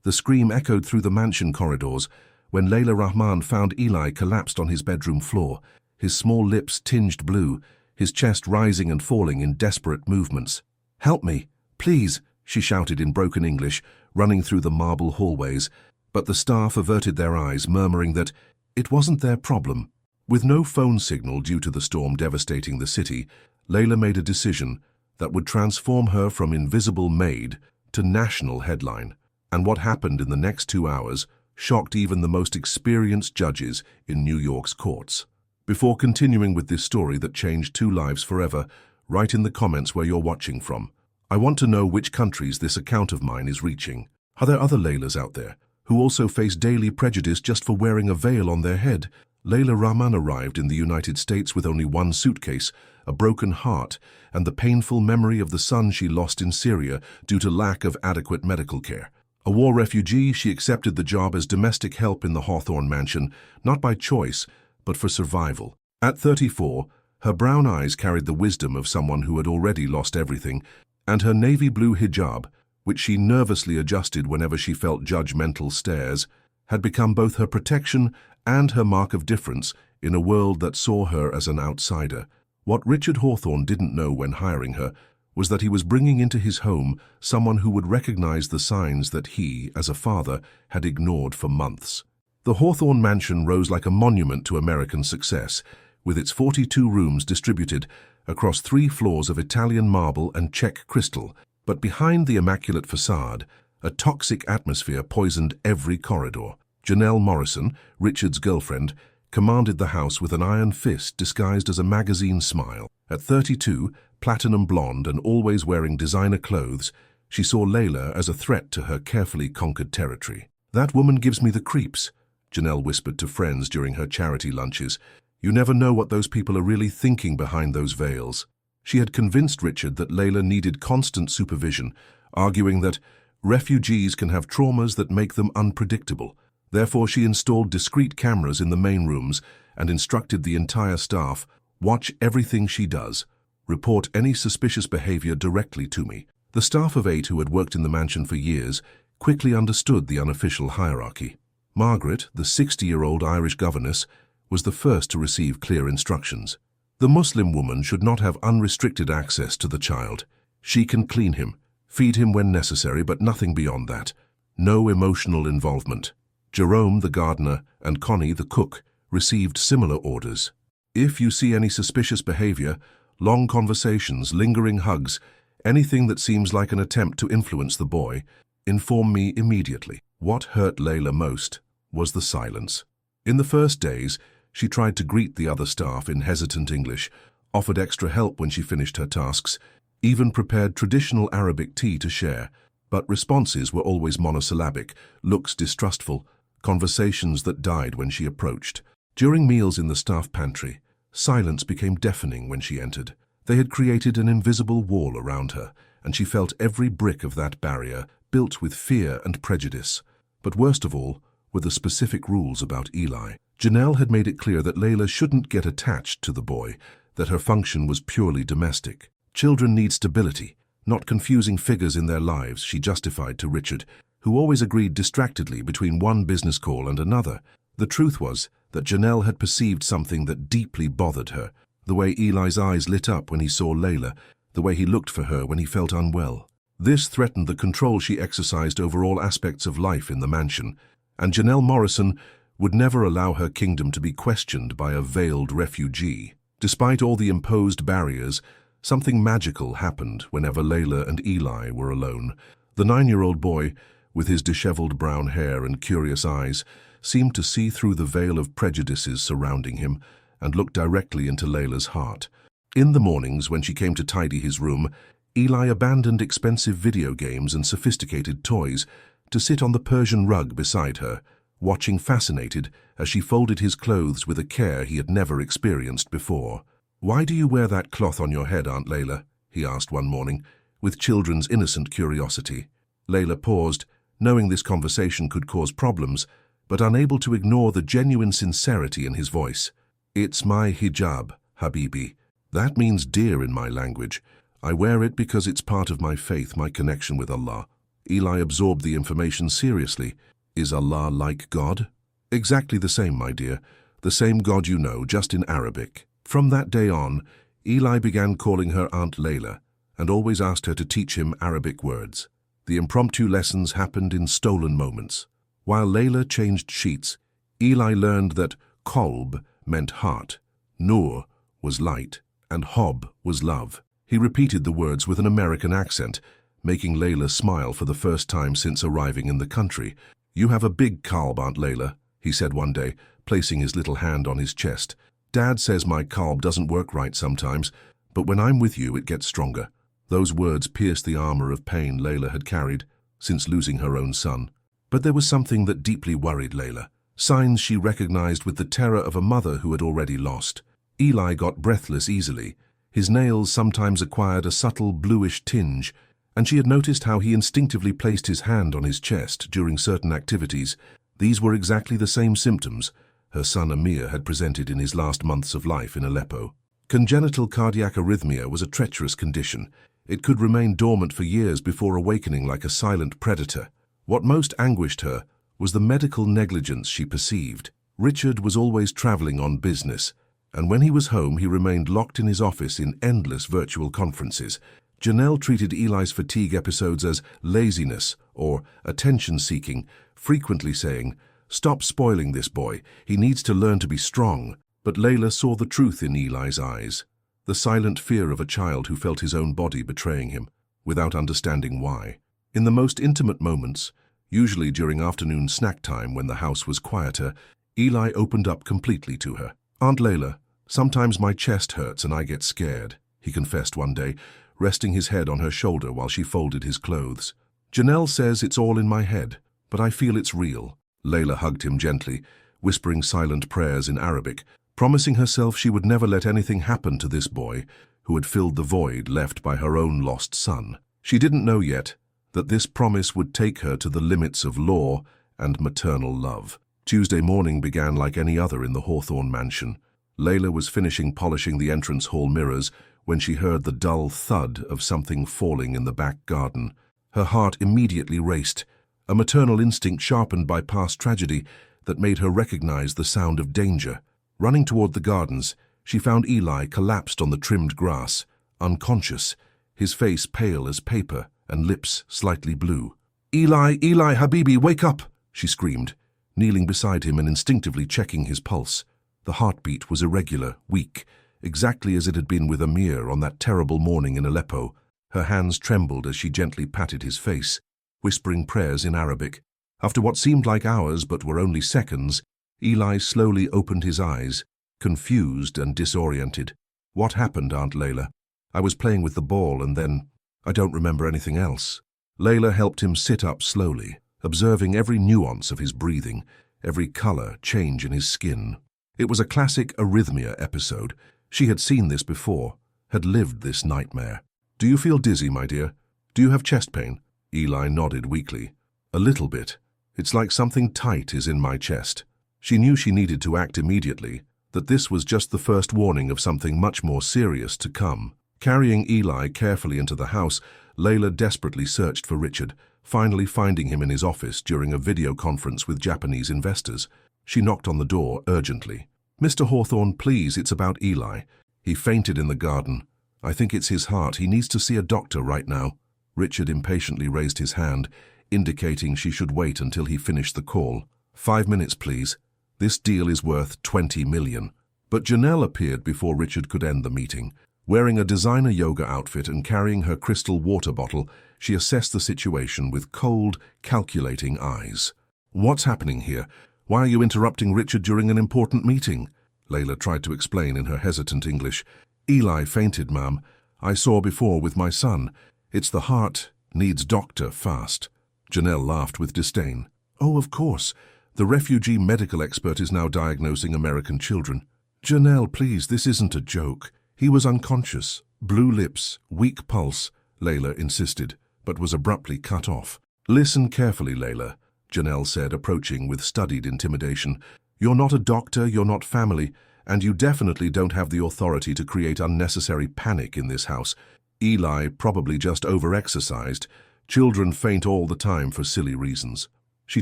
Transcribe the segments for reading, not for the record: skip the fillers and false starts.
The scream echoed through the mansion corridors when Layla Rahman found Eli collapsed on his bedroom floor, his small lips tinged blue, his chest rising and falling in desperate movements. "Help me, please," she shouted in broken English, running through the marble hallways, but the staff averted their eyes, murmuring that it wasn't their problem. With no phone signal due to the storm devastating the city, Layla made a decision that would transform her from invisible Maid to national headline. And what happened in the next 2 hours shocked even the most experienced judges in New York's courts. Before continuing with this story that changed 2 lives forever, write in the comments where you're watching from. I want to know which countries this account of mine is reaching. Are there other Laylas out there who also face daily prejudice just for wearing a veil on their head? Layla Rahman arrived in the United States with only one suitcase, a broken heart, and the painful memory of the son she lost in Syria due to lack of adequate medical care. A war refugee, she accepted the job as domestic help in the Hawthorne mansion, not by choice, but for survival. At 34, her brown eyes carried the wisdom of someone who had already lost everything, and her navy blue hijab, which she nervously adjusted whenever she felt judgmental stares, had become both her protection and her mark of difference in a world that saw her as an outsider. What Richard Hawthorne didn't know when hiring her was that he was bringing into his home someone who would recognize the signs that he, as a father, had ignored for months. The Hawthorne mansion rose like a monument to American success, with its 42 rooms distributed across 3 floors of Italian marble and Czech crystal. But behind the immaculate facade, a toxic atmosphere poisoned every corridor. Janelle Morrison, Richard's girlfriend, commanded the house with an iron fist disguised as a magazine smile. At 32, platinum blonde and always wearing designer clothes, she saw Layla as a threat to her carefully conquered territory. "That woman gives me the creeps," Janelle whispered to friends during her charity lunches. "You never know what those people are really thinking behind those veils." She had convinced Richard that Layla needed constant supervision, arguing that refugees can have traumas that make them unpredictable. Therefore, she installed discreet cameras in the main rooms and instructed the entire staff, "Watch everything she does. Report any suspicious behavior directly to me." The staff of 8 who had worked in the mansion for years quickly understood the unofficial hierarchy. Margaret, the 60-year-old Irish governess, was the first to receive clear instructions. The Muslim woman should not have unrestricted access to the child. She can clean him, feed him when necessary, but nothing beyond that. No emotional involvement. Jerome, the gardener, and Connie, the cook, received similar orders. If you see any suspicious behavior, long conversations, lingering hugs, anything that seems like an attempt to influence the boy, inform me immediately. What hurt Layla most was the silence. In the first days, she tried to greet the other staff in hesitant English, offered extra help when she finished her tasks, even prepared traditional Arabic tea to share, but responses were always monosyllabic, looks distrustful, conversations that died when she approached. During meals in the staff pantry, silence became deafening when she entered. They had created an invisible wall around her, and she felt every brick of that barrier built with fear and prejudice. But worst of all were the specific rules about Eli. Janelle had made it clear that Layla shouldn't get attached to the boy, that her function was purely domestic. Children need stability, not confusing figures in their lives, she justified to Richard, who always agreed distractedly between one business call and another. The truth was that Janelle had perceived something that deeply bothered her, the way Eli's eyes lit up when he saw Layla, the way he looked for her when he felt unwell. This threatened the control she exercised over all aspects of life in the mansion, and Janelle Morrison would never allow her kingdom to be questioned by a veiled refugee. Despite all the imposed barriers, something magical happened whenever Layla and Eli were alone. The 9-year-old boy, with his disheveled brown hair and curious eyes, seemed to see through the veil of prejudices surrounding him and look directly into Layla's heart. In the mornings, when she came to tidy his room, Eli abandoned expensive video games and sophisticated toys to sit on the Persian rug beside her, watching fascinated as she folded his clothes with a care he had never experienced before. "Why do you wear that cloth on your head, Aunt Layla?" he asked one morning, with children's innocent curiosity. Layla paused, knowing this conversation could cause problems, but unable to ignore the genuine sincerity in his voice. "It's my hijab, Habibi. That means dear in my language. I wear it because it's part of my faith, my connection with Allah." Eli absorbed the information seriously. Is Allah like God? Exactly the same, my dear. The same God you know, just in Arabic. From that day on, Eli began calling her Aunt Layla and always asked her to teach him Arabic words. The impromptu lessons happened in stolen moments. While Layla changed sheets, Eli learned that Kolb meant heart, Nur was light, and Hob was love. He repeated the words with an American accent, making Layla smile for the first time since arriving in the country. You have a big kalb, Aunt Layla, he said one day, placing his little hand on his chest. Dad says my kalb doesn't work right sometimes, but when I'm with you it gets stronger. Those words pierced the armor of pain Layla had carried since losing her own son. But there was something that deeply worried Layla, signs she recognized with the terror of a mother who had already lost. Eli got breathless easily. His nails sometimes acquired a subtle bluish tinge, and she had noticed how he instinctively placed his hand on his chest during certain activities. These were exactly the same symptoms her son Amir had presented in his last months of life in Aleppo. Congenital cardiac arrhythmia was a treacherous condition. It could remain dormant for years before awakening like a silent predator. What most anguished her was the medical negligence she perceived. Richard was always traveling on business, and when he was home he remained locked in his office in endless virtual conferences. Janelle treated Eli's fatigue episodes as laziness or attention-seeking, frequently saying, "Stop spoiling this boy, he needs to learn to be strong." But Layla saw the truth in Eli's eyes, the silent fear of a child who felt his own body betraying him, without understanding why. In the most intimate moments, usually during afternoon snack time when the house was quieter, Eli opened up completely to her. "Aunt Layla, sometimes my chest hurts and I get scared," he confessed one day, resting his head on her shoulder while she folded his clothes. "Janelle says it's all in my head, but I feel it's real." Layla hugged him gently, whispering silent prayers in Arabic, promising herself she would never let anything happen to this boy who had filled the void left by her own lost son. She didn't know yet that this promise would take her to the limits of law and maternal love. Tuesday morning began like any other in the Hawthorne mansion. Layla was finishing polishing the entrance hall mirrors when she heard the dull thud of something falling in the back garden. Her heart immediately raced, a maternal instinct sharpened by past tragedy that made her recognize the sound of danger. Running toward the gardens, she found Eli collapsed on the trimmed grass, unconscious, his face pale as paper and lips slightly blue. "Eli, Eli, Habibi, wake up!" she screamed, kneeling beside him and instinctively checking his pulse. The heartbeat was irregular, weak, exactly as it had been with Amir on that terrible morning in Aleppo. Her hands trembled as she gently patted his face, whispering prayers in Arabic. After what seemed like hours but were only seconds, Eli slowly opened his eyes, confused and disoriented. "What happened, Aunt Layla? I was playing with the ball and then I don't remember anything else." Layla helped him sit up slowly, observing every nuance of his breathing, every color change in his skin. It was a classic arrhythmia episode. She had seen this before, had lived this nightmare. "Do you feel dizzy, my dear? Do you have chest pain?" Eli nodded weakly. "A little bit. It's like something tight is in my chest." She knew she needed to act immediately, that this was just the first warning of something much more serious to come. Carrying Eli carefully into the house, Layla desperately searched for Richard, finally finding him in his office during a video conference with Japanese investors. She knocked on the door urgently. "Mr. Hawthorne, please, it's about Eli. He fainted in the garden. I think it's his heart. He needs to see a doctor right now." Richard impatiently raised his hand, indicating she should wait until he finished the call. "5 minutes, please. This deal is worth $20 million. But Janelle appeared before Richard could end the meeting. Wearing a designer yoga outfit and carrying her crystal water bottle, she assessed the situation with cold, calculating eyes. "What's happening here? Why are you interrupting Richard during an important meeting?" Layla tried to explain in her hesitant English. "Eli fainted, ma'am. I saw before with my son. It's the heart, needs doctor fast." Janelle laughed with disdain. "Oh, of course. The refugee medical expert is now diagnosing American children." "Janelle, please, this isn't a joke. He was unconscious, blue lips, weak pulse," Layla insisted, but was abruptly cut off. "Listen carefully, Layla," Janelle said, approaching with studied intimidation. "You're not a doctor, you're not family, and you definitely don't have the authority to create unnecessary panic in this house. Eli probably just over-exercised. Children faint all the time for silly reasons. She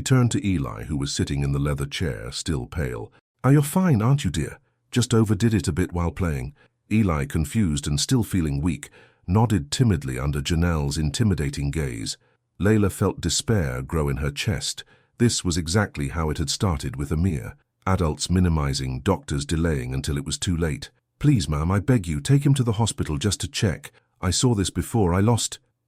turned to Eli, who was sitting in the leather chair, still pale. You're fine, aren't you, dear? Just overdid it a bit while playing. Eli, confused and still feeling weak, nodded timidly under Janelle's intimidating gaze. Layla felt despair grow in her chest. This was exactly how it had started with Amir. Adults minimizing, doctors delaying until it was too late. Please, ma'am, I beg you, take him to the hospital just to check. I saw this before.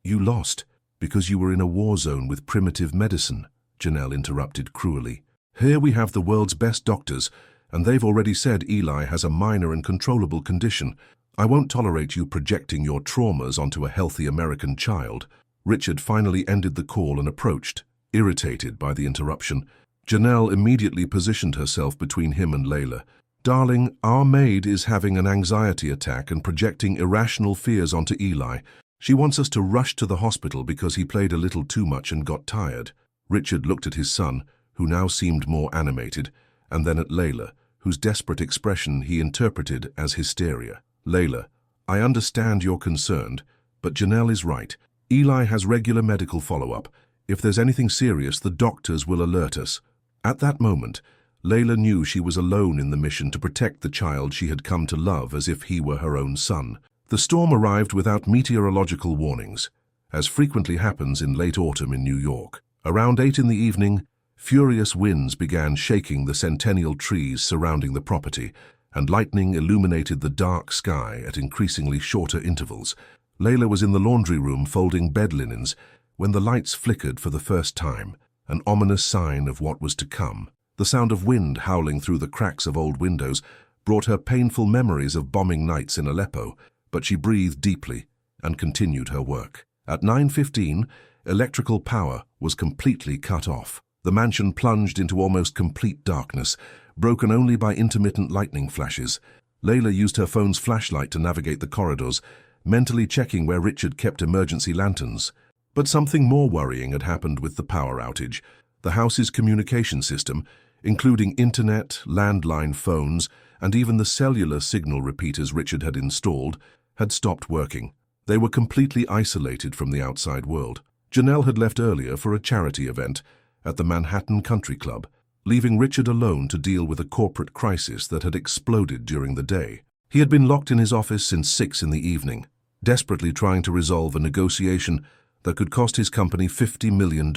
You lost, because you were in a war zone with primitive medicine, Janelle interrupted cruelly. Here we have the world's best doctors, and they've already said Eli has a minor and controllable condition. I won't tolerate you projecting your traumas onto a healthy American child. Richard finally ended the call and approached, irritated by the interruption. Janelle immediately positioned herself between him and Layla. Darling, our maid is having an anxiety attack and projecting irrational fears onto Eli. She wants us to rush to the hospital because he played a little too much and got tired. Richard looked at his son, who now seemed more animated, and then at Layla, whose desperate expression he interpreted as hysteria. Layla, I understand you're concerned, but Janelle is right. Eli has regular medical follow-up. If there's anything serious, the doctors will alert us. At that moment, Layla knew she was alone in the mission to protect the child she had come to love as if he were her own son. The storm arrived without meteorological warnings, as frequently happens in late autumn in New York. Around 8 in the evening, furious winds began shaking the centennial trees surrounding the property, and lightning illuminated the dark sky at increasingly shorter intervals. Layla was in the laundry room folding bed linens when the lights flickered for the first time, an ominous sign of what was to come. The sound of wind howling through the cracks of old windows brought her painful memories of bombing nights in Aleppo, but she breathed deeply and continued her work. At 9:15, electrical power was completely cut off. The mansion plunged into almost complete darkness, broken only by intermittent lightning flashes. Layla used her phone's flashlight to navigate the corridors, mentally checking where Richard kept emergency lanterns. But something more worrying had happened with the power outage. The house's communication system, including internet, landline phones, and even the cellular signal repeaters Richard had installed, had stopped working. They were completely isolated from the outside world. Janelle had left earlier for a charity event at the Manhattan Country Club, leaving Richard alone to deal with a corporate crisis that had exploded during the day. He had been locked in his office since 6 in the evening, desperately trying to resolve a negotiation that could cost his company $50 million.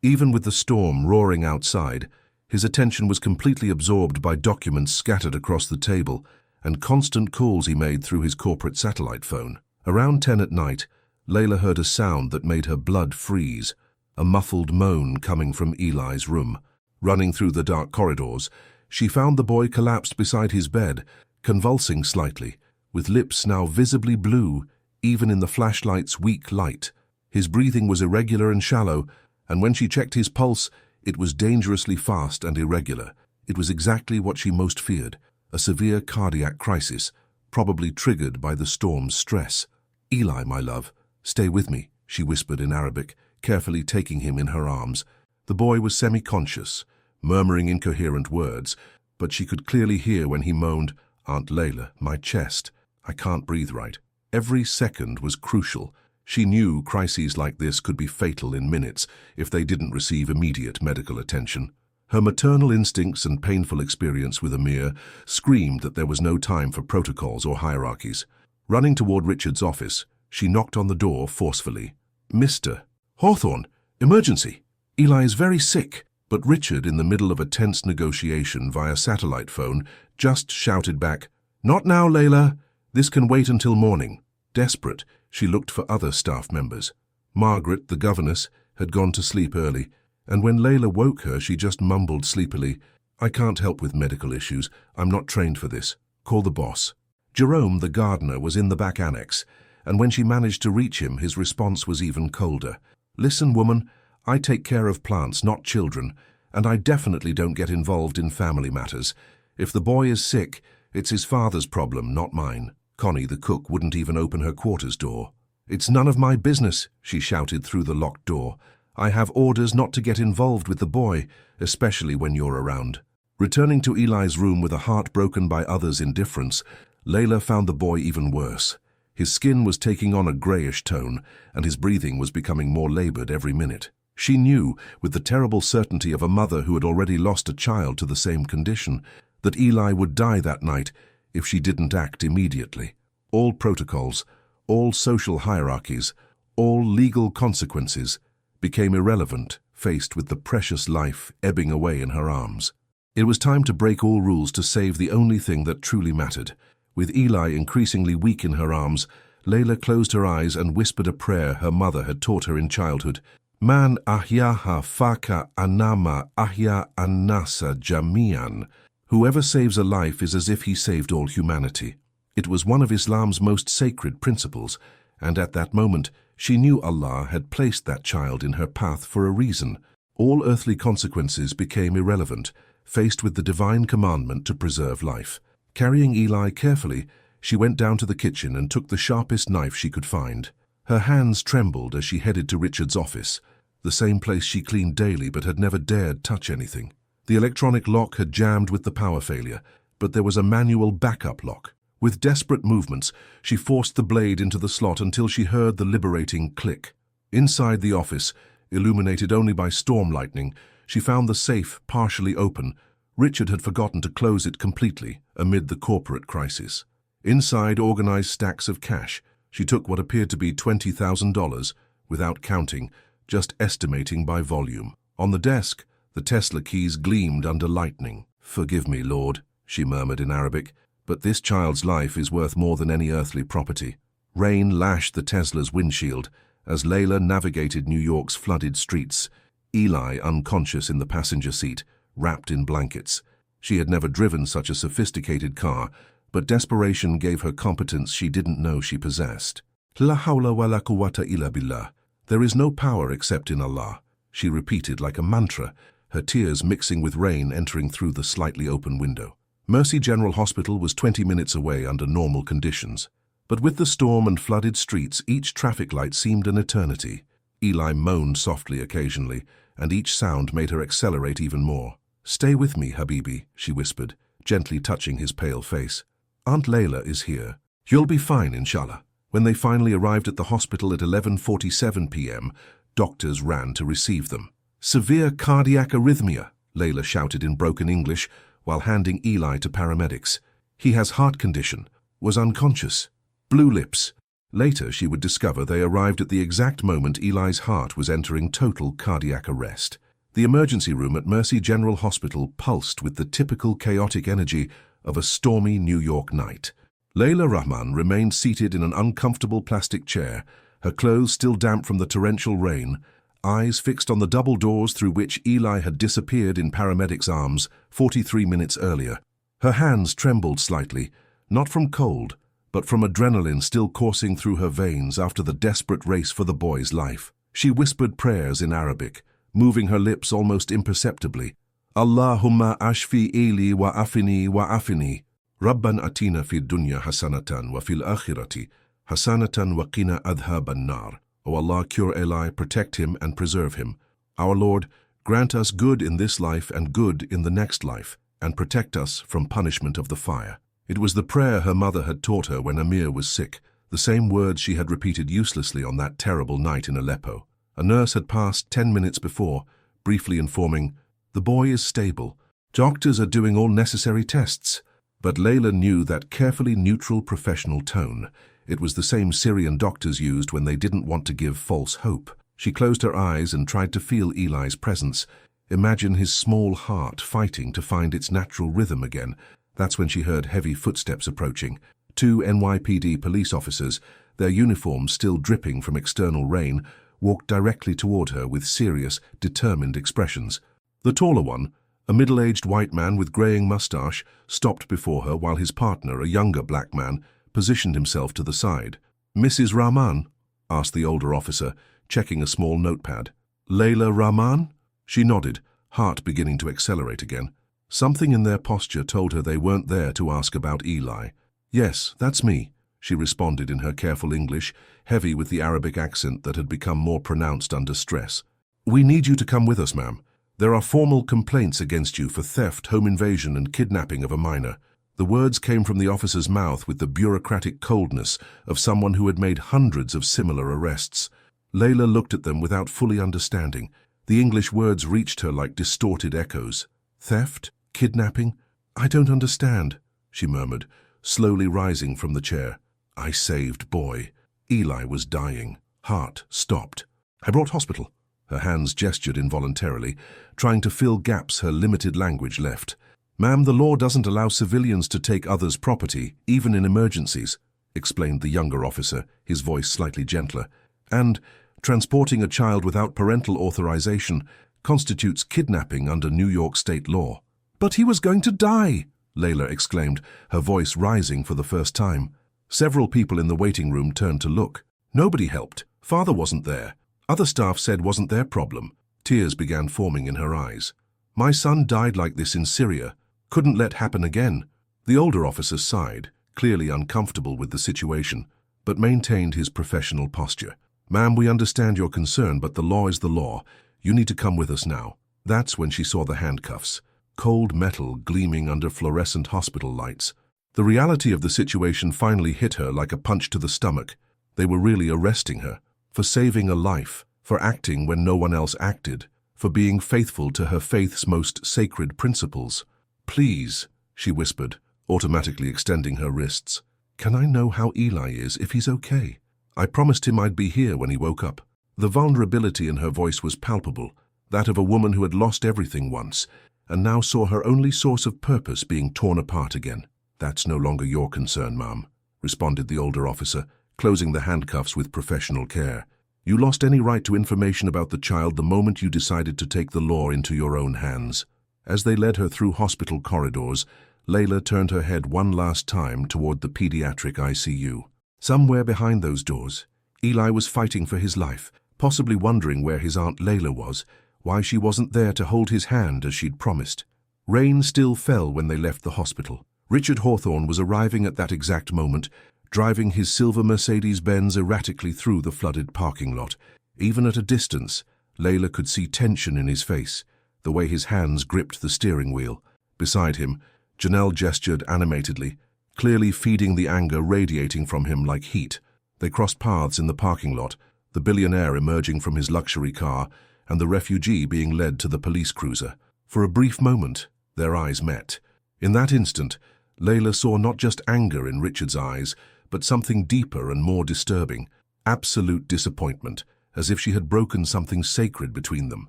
Even with the storm roaring outside, his attention was completely absorbed by documents scattered across the table and constant calls he made through his corporate satellite phone. Around 10 at night, Layla heard a sound that made her blood freeze, a muffled moan coming from Eli's room. Running through the dark corridors, she found the boy collapsed beside his bed, convulsing slightly, with lips now visibly blue, even in the flashlight's weak light. His breathing was irregular and shallow, and when she checked his pulse, it was dangerously fast and irregular. It was exactly what she most feared, a severe cardiac crisis, probably triggered by the storm's stress. Eli, my love, stay with me, she whispered in Arabic, carefully taking him in her arms. The boy was semi-conscious, murmuring incoherent words, but she could clearly hear when he moaned, Aunt Layla, my chest, I can't breathe right. Every second was crucial. She knew crises like this could be fatal in minutes if they didn't receive immediate medical attention. Her maternal instincts and painful experience with Amir screamed that there was no time for protocols or hierarchies. Running toward Richard's office, she knocked on the door forcefully. Mr. Hawthorne, emergency. Eli is very sick. But Richard, in the middle of a tense negotiation via satellite phone, just shouted back, Not now, Layla. This can wait until morning. Desperate, she looked for other staff members. Margaret, the governess, had gone to sleep early, and when Layla woke her, she just mumbled sleepily, I can't help with medical issues. I'm not trained for this. Call the boss. Jerome, the gardener, was in the back annex, and when she managed to reach him, his response was even colder. Listen, woman, I take care of plants, not children, and I definitely don't get involved in family matters. If the boy is sick, it's his father's problem, not mine. Connie, the cook, wouldn't even open her quarters door. It's none of my business, she shouted through the locked door. I have orders not to get involved with the boy, especially when you're around. Returning to Eli's room with a heart broken by others' indifference, Layla found the boy even worse. His skin was taking on a greyish tone, and his breathing was becoming more laboured every minute. She knew, with the terrible certainty of a mother who had already lost a child to the same condition, that Eli would die that night if she didn't act immediately. All protocols, all social hierarchies, all legal consequences became irrelevant faced with the precious life ebbing away in her arms. It was time to break all rules to save the only thing that truly mattered. With Eli increasingly weak in her arms, Layla closed her eyes and whispered a prayer her mother had taught her in childhood. Man ahyaha faka anama ahya annasa jamian. Whoever saves a life is as if he saved all humanity. It was one of Islam's most sacred principles, and at that moment she knew Allah had placed that child in her path for a reason. All earthly consequences became irrelevant, faced with the divine commandment to preserve life. Carrying Eli carefully, she went down to the kitchen and took the sharpest knife she could find. Her hands trembled as she headed to Richard's office, the same place she cleaned daily but had never dared touch anything. The electronic lock had jammed with the power failure, but there was a manual backup lock. With desperate movements, she forced the blade into the slot until she heard the liberating click. Inside the office, illuminated only by storm lightning, she found the safe partially open. Richard had forgotten to close it completely amid the corporate crisis. Inside organized stacks of cash, she took what appeared to be $20,000, without counting, just estimating by volume. On the desk, the Tesla keys gleamed under lightning. "Forgive me, Lord," she murmured in Arabic, "but this child's life is worth more than any earthly property." Rain lashed the Tesla's windshield as Layla navigated New York's flooded streets, Eli unconscious in the passenger seat, wrapped in blankets. She had never driven such a sophisticated car, but desperation gave her competence she didn't know she possessed. La hawla wa la quwwata illa billah. There is no power except in Allah, she repeated like a mantra, her tears mixing with rain entering through the slightly open window. Mercy General Hospital was 20 minutes away under normal conditions. But with the storm and flooded streets, each traffic light seemed an eternity. Eli moaned softly occasionally, and each sound made her accelerate even more. "Stay with me, Habibi," she whispered, gently touching his pale face. "Aunt Layla is here. You'll be fine, inshallah." When they finally arrived at the hospital at 11:47 p.m., doctors ran to receive them. "Severe cardiac arrhythmia," Layla shouted in broken English while handing Eli to paramedics. "He has heart condition, was unconscious." Blue lips. Later, she would discover they arrived at the exact moment Eli's heart was entering total cardiac arrest. The emergency room at Mercy General Hospital pulsed with the typical chaotic energy of a stormy New York night. Layla Rahman remained seated in an uncomfortable plastic chair, her clothes still damp from the torrential rain, eyes fixed on the double doors through which Eli had disappeared in paramedics' arms 43 minutes earlier. Her hands trembled slightly, not from cold, but from adrenaline still coursing through her veins after the desperate race for the boy's life. She whispered prayers in Arabic, moving her lips almost imperceptibly. "Allahumma ashfi ili wa afini, Rabban atina fid dunya hasanatan wa fil akhirati hasanatan wa qina adhaban nar." O Allah, cure Eli, protect him and preserve him. Our Lord, grant us good in this life and good in the next life, and protect us from punishment of the fire. It was the prayer her mother had taught her when Amir was sick, the same words she had repeated uselessly on that terrible night in Aleppo. A nurse had passed 10 minutes before, briefly informing, "The boy is stable. Doctors are doing all necessary tests." But Layla knew that carefully neutral professional tone. It was the same Syrian doctors used when they didn't want to give false hope. She closed her eyes and tried to feel Eli's presence. Imagine his small heart fighting to find its natural rhythm again. That's when she heard heavy footsteps approaching. 2 NYPD police officers, their uniforms still dripping from external rain, walked directly toward her with serious, determined expressions. The taller one, a middle-aged white man with graying mustache, stopped before her while his partner, a younger black man, positioned himself to the side. "Mrs. Rahman?" asked the older officer, checking a small notepad. "Layla Rahman?" She nodded, heart beginning to accelerate again. Something in their posture told her they weren't there to ask about Eli. "Yes, that's me," she responded in her careful English, heavy with the Arabic accent that had become more pronounced under stress. "We need you to come with us, ma'am. There are formal complaints against you for theft, home invasion, and kidnapping of a minor." The words came from the officer's mouth with the bureaucratic coldness of someone who had made hundreds of similar arrests. Layla looked at them without fully understanding. The English words reached her like distorted echoes. Theft? Kidnapping? I don't understand, she murmured, slowly rising from the chair. I saved boy. Eli was dying. Heart stopped. I brought hospital. Her hands gestured involuntarily, trying to fill gaps her limited language left. Ma'am, the law doesn't allow civilians to take others' property, even in emergencies, explained the younger officer, his voice slightly gentler. And transporting a child without parental authorization constitutes kidnapping under New York state law. But he was going to die, Layla exclaimed, her voice rising for the first time. Several people in the waiting room turned to look. Nobody helped. Father wasn't there. Other staff said wasn't their problem. Tears began forming in her eyes. My son died like this in Syria. Couldn't let happen again. The older officer sighed, clearly uncomfortable with the situation, but maintained his professional posture. Ma'am, we understand your concern, but the law is the law. You need to come with us now. That's when she saw the handcuffs. Cold metal gleaming under fluorescent hospital lights. The reality of the situation finally hit her like a punch to the stomach. They were really arresting her. For saving a life. For acting when no one else acted. For being faithful to her faith's most sacred principles. Please, she whispered, automatically extending her wrists. Can I know how Eli is, if he's okay? I promised him I'd be here when he woke up. The vulnerability in her voice was palpable, that of a woman who had lost everything once, and now saw her only source of purpose being torn apart again. That's no longer your concern, ma'am, responded the older officer, closing the handcuffs with professional care. You lost any right to information about the child the moment you decided to take the law into your own hands. As they led her through hospital corridors, Layla turned her head one last time toward the pediatric ICU. Somewhere behind those doors, Eli was fighting for his life, possibly wondering where his Aunt Layla was, why she wasn't there to hold his hand as she'd promised. Rain still fell when they left the hospital. Richard Hawthorne was arriving at that exact moment, driving his silver Mercedes-Benz erratically through the flooded parking lot. Even at a distance, Layla could see tension in his face, the way his hands gripped the steering wheel. Beside him, Janelle gestured animatedly, clearly feeding the anger radiating from him like heat. They crossed paths in the parking lot, the billionaire emerging from his luxury car and the refugee being led to the police cruiser. For a brief moment, their eyes met. In that instant, Layla saw not just anger in Richard's eyes, but something deeper and more disturbing, absolute disappointment, as if she had broken something sacred between them.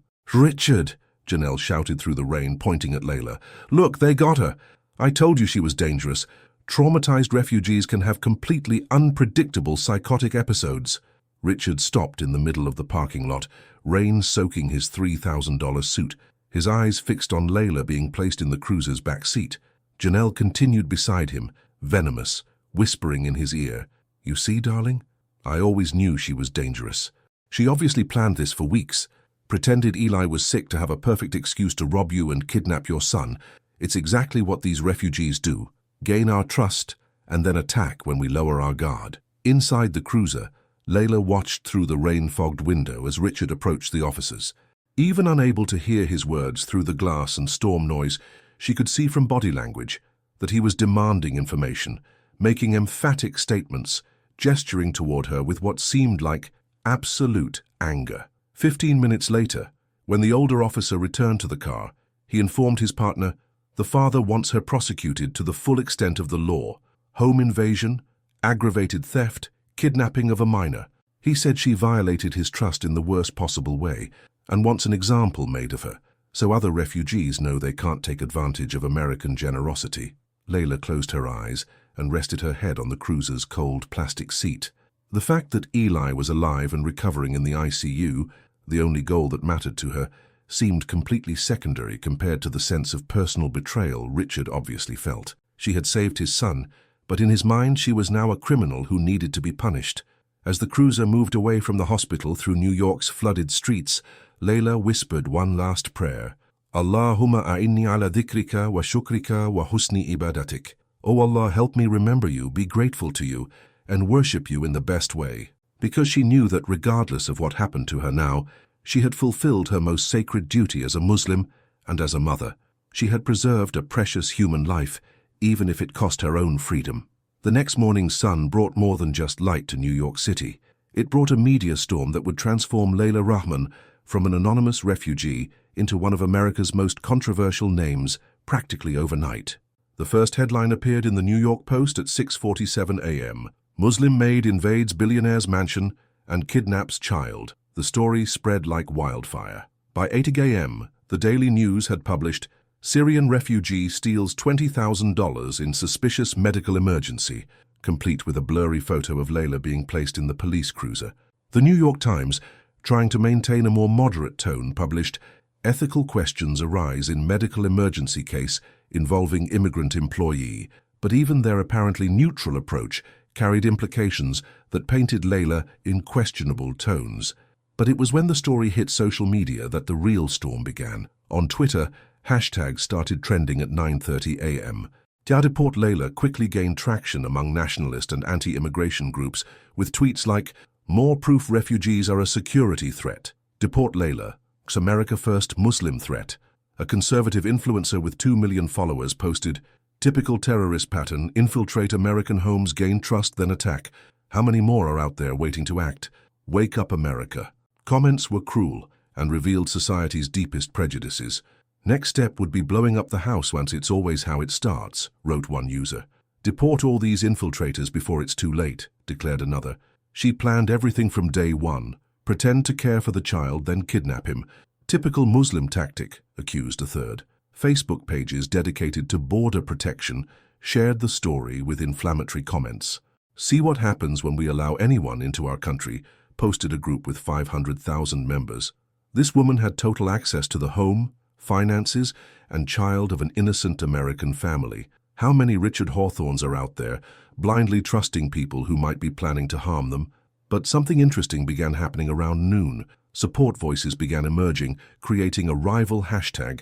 "Richard!" Janelle shouted through the rain, pointing at Layla. "Look, they got her! I told you she was dangerous. Traumatized refugees can have completely unpredictable psychotic episodes." Richard stopped in the middle of the parking lot, rain soaking his $3,000 suit, his eyes fixed on Layla being placed in the cruiser's back seat. Janelle continued beside him, venomous, whispering in his ear, "You see, darling? I always knew she was dangerous. She obviously planned this for weeks. Pretended Eli was sick to have a perfect excuse to rob you and kidnap your son. It's exactly what these refugees do. Gain our trust and then attack when we lower our guard." Inside the cruiser, Layla watched through the rain-fogged window as Richard approached the officers. Even unable to hear his words through the glass and storm noise, she could see from body language that he was demanding information, making emphatic statements, gesturing toward her with what seemed like absolute anger. 15 minutes later, when the older officer returned to the car, he informed his partner, "The father wants her prosecuted to the full extent of the law. Home invasion, aggravated theft, kidnapping of a minor. He said she violated his trust in the worst possible way and wants an example made of her, so other refugees know they can't take advantage of American generosity." Layla closed her eyes and rested her head on the cruiser's cold plastic seat. The fact that Eli was alive and recovering in the ICU, the only goal that mattered to her, seemed completely secondary compared to the sense of personal betrayal Richard obviously felt. She had saved his son, but in his mind she was now a criminal who needed to be punished. As the cruiser moved away from the hospital through New York's flooded streets, Layla whispered one last prayer. "Allahumma a'inni ala dhikrika wa shukrika wa husni ibadatik." "O Allah, help me remember you, be grateful to you, and worship you in the best way." Because she knew that regardless of what happened to her now, she had fulfilled her most sacred duty as a Muslim and as a mother. She had preserved a precious human life, even if it cost her own freedom. The next morning's sun brought more than just light to New York City. It brought a media storm that would transform Layla Rahman from an anonymous refugee into one of America's most controversial names practically overnight. The first headline appeared in the New York Post at 6:47 a.m. Muslim maid invades billionaire's mansion and kidnaps child. The story spread like wildfire. By 8 a.m., the Daily News had published, Syrian refugee steals $20,000 in suspicious medical emergency, complete with a blurry photo of Layla being placed in the police cruiser. The New York Times, trying to maintain a more moderate tone, published, ethical questions arise in medical emergency case involving immigrant employee, but even their apparently neutral approach carried implications that painted Layla in questionable tones. But it was when the story hit social media that the real storm began. On Twitter, hashtags started trending at 9:30 a.m. Deport Layla quickly gained traction among nationalist and anti-immigration groups with tweets like, more proof refugees are a security threat. Deport Layla, America First Muslim threat. A conservative influencer with 2 million followers posted, typical terrorist pattern, infiltrate American homes, gain trust, then attack. How many more are out there waiting to act? Wake up, America. Comments were cruel and revealed society's deepest prejudices. Next step would be blowing up the house once it's always how it starts, wrote one user. Deport all these infiltrators before it's too late, declared another. She planned everything from day one. Pretend to care for the child, then kidnap him. Typical Muslim tactic, accused a third. Facebook pages dedicated to border protection shared the story with inflammatory comments. See what happens when we allow anyone into our country, posted a group with 500,000 members. This woman had total access to the home, finances, and child of an innocent American family. How many Richard Hawthornes are out there, blindly trusting people who might be planning to harm them? But something interesting began happening around noon. Support voices began emerging, creating a rival hashtag,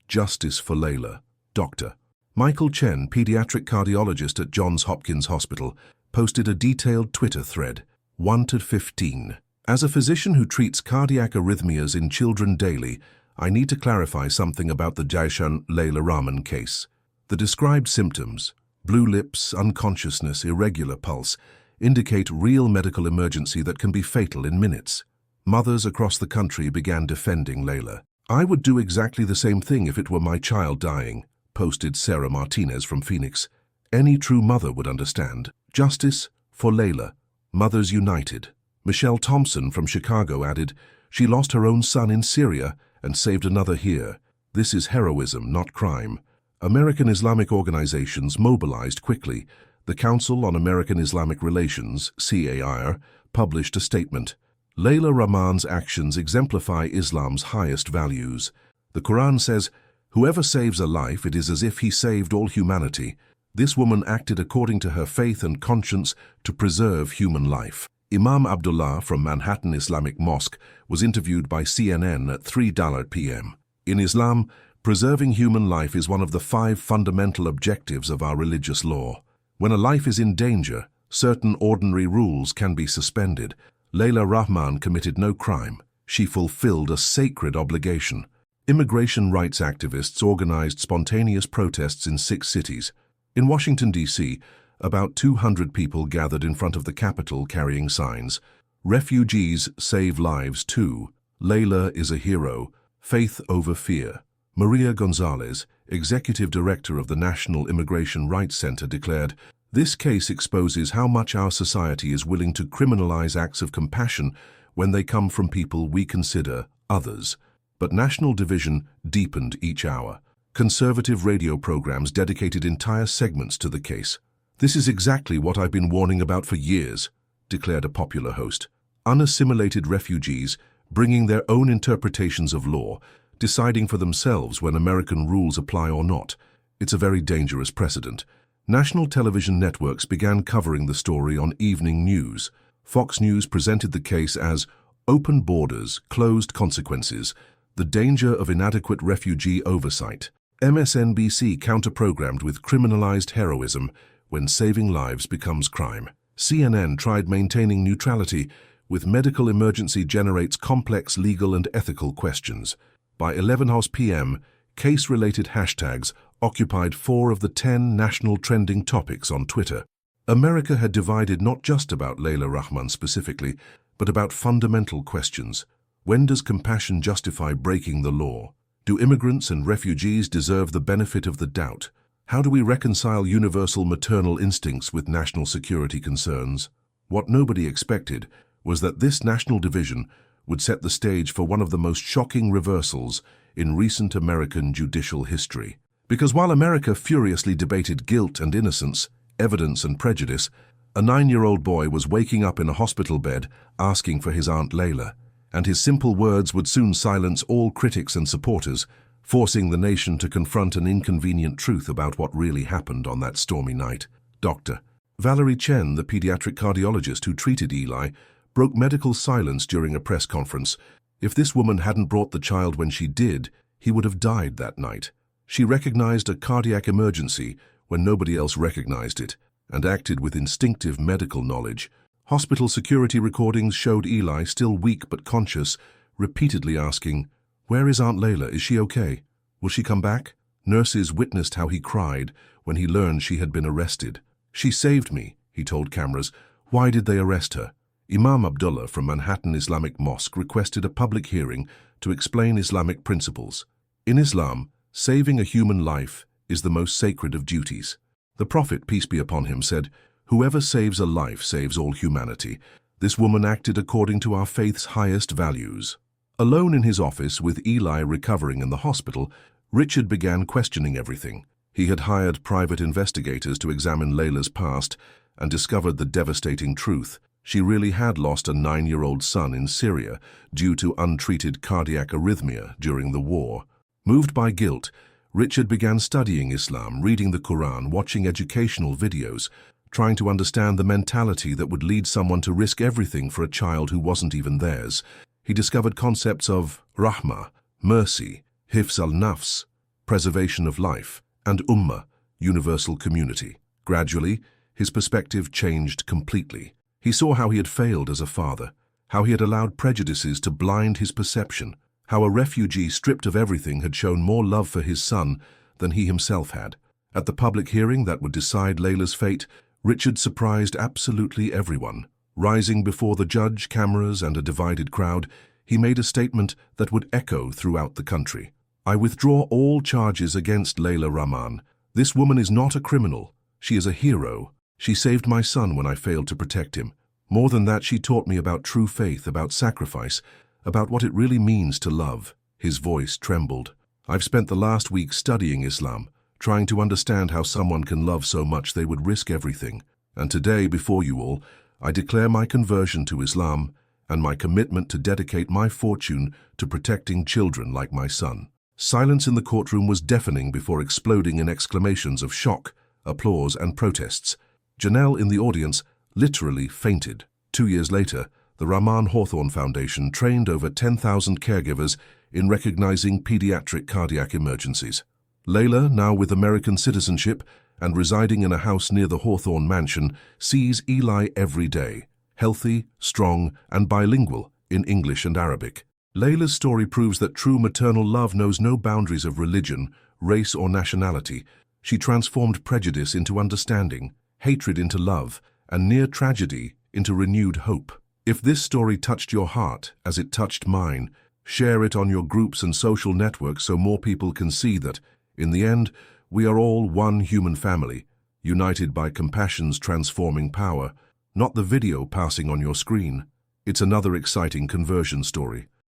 #Justice for Layla. Dr. Michael Chen, pediatric cardiologist at Johns Hopkins Hospital, posted a detailed Twitter thread, 1-15. As a physician who treats cardiac arrhythmias in children daily, I need to clarify something about the Jaishan Layla Rahman case. The described symptoms, blue lips, unconsciousness, irregular pulse, indicate real medical emergency that can be fatal in minutes. Mothers across the country began defending Layla. I would do exactly the same thing if it were my child dying, posted Sarah Martinez from Phoenix. Any true mother would understand. Justice for Layla. Mothers United. Michelle Thompson from Chicago added, she lost her own son in Syria and saved another here. This is heroism, not crime. American Islamic organizations mobilized quickly. The Council on American Islamic Relations, CAIR, published a statement. Layla Rahman's actions exemplify Islam's highest values. The Quran says, whoever saves a life, it is as if he saved all humanity. This woman acted according to her faith and conscience to preserve human life. Imam Abdullah from Manhattan Islamic Mosque was interviewed by CNN at 3 p.m. In Islam, preserving human life is one of the 5 fundamental objectives of our religious law. When a life is in danger, certain ordinary rules can be suspended. Layla Rahman committed no crime. She fulfilled a sacred obligation. Immigration rights activists organized spontaneous protests in 6 cities. In Washington, D.C., about 200 people gathered in front of the Capitol carrying signs. Refugees save lives too. Layla is a hero. Faith over fear. Maria Gonzalez, executive director of the National Immigration Rights Center, declared, this case exposes how much our society is willing to criminalize acts of compassion when they come from people we consider others. But national division deepened each hour. Conservative radio programs dedicated entire segments to the case. This is exactly what I've been warning about for years, declared a popular host. Unassimilated refugees bringing their own interpretations of law, deciding for themselves when American rules apply or not. It's a very dangerous precedent. National television networks began covering the story on evening news. Fox News presented the case as open borders, closed consequences, the danger of inadequate refugee oversight. MSNBC counter-programmed with criminalized heroism when saving lives becomes crime. CNN tried maintaining neutrality with medical emergency generates complex legal and ethical questions. By 11 p.m., Case-related hashtags occupied 4 of the 10 national trending topics on Twitter. America had divided not just about Layla Rahman specifically, but about fundamental questions. When does compassion justify breaking the law? Do immigrants and refugees deserve the benefit of the doubt? How do we reconcile universal maternal instincts with national security concerns? What nobody expected was that this national division would set the stage for one of the most shocking reversals in recent American judicial history. Because while America furiously debated guilt and innocence, evidence and prejudice, a 9-year-old boy was waking up in a hospital bed asking for his Aunt Layla, and his simple words would soon silence all critics and supporters, forcing the nation to confront an inconvenient truth about what really happened on that stormy night. Dr. Valerie Chen, the pediatric cardiologist who treated Eli, broke medical silence during a press conference. If this woman hadn't brought the child when she did, he would have died that night. She recognized a cardiac emergency when nobody else recognized it, and acted with instinctive medical knowledge. Hospital security recordings showed Eli, still weak but conscious, repeatedly asking, "Where is Aunt Layla? Is she okay? Will she come back?" Nurses witnessed how he cried when he learned she had been arrested. "She saved me," he told cameras. "Why did they arrest her?" Imam Abdullah from Manhattan Islamic Mosque requested a public hearing to explain Islamic principles. In Islam, saving a human life is the most sacred of duties. The Prophet, peace be upon him, said, "Whoever saves a life saves all humanity." This woman acted according to our faith's highest values. Alone in his office with Eli recovering in the hospital, Richard began questioning everything. He had hired private investigators to examine Layla's past and discovered the devastating truth. She really had lost a 9-year-old son in Syria due to untreated cardiac arrhythmia during the war. Moved by guilt, Richard began studying Islam, reading the Quran, watching educational videos, trying to understand the mentality that would lead someone to risk everything for a child who wasn't even theirs. He discovered concepts of rahmah, mercy, hifz al-nafs, preservation of life, and ummah, universal community. Gradually, his perspective changed completely. He saw how he had failed as a father, how he had allowed prejudices to blind his perception, how a refugee stripped of everything had shown more love for his son than he himself had. At the public hearing that would decide Layla's fate, Richard surprised absolutely everyone. Rising before the judge, cameras, and a divided crowd, he made a statement that would echo throughout the country. "I withdraw all charges against Layla Rahman. This woman is not a criminal. She is a hero. She saved my son when I failed to protect him. More than that, she taught me about true faith, about sacrifice, about what it really means to love." His voice trembled. "I've spent the last week studying Islam, trying to understand how someone can love so much they would risk everything. And today, before you all, I declare my conversion to Islam and my commitment to dedicate my fortune to protecting children like my son." Silence in the courtroom was deafening before exploding in exclamations of shock, applause, and protests. Janelle in the audience literally fainted. 2 years later, the Rahman Hawthorne Foundation trained over 10,000 caregivers in recognizing pediatric cardiac emergencies. Layla, now with American citizenship and residing in a house near the Hawthorne mansion, sees Eli every day, healthy, strong, and bilingual in English and Arabic. Layla's story proves that true maternal love knows no boundaries of religion, race, or nationality. She transformed prejudice into understanding, hatred into love, and near tragedy into renewed hope. If this story touched your heart, as it touched mine, share it on your groups and social networks so more people can see that, in the end, we are all one human family, united by compassion's transforming power, not the video passing on your screen. It's another exciting conversion story.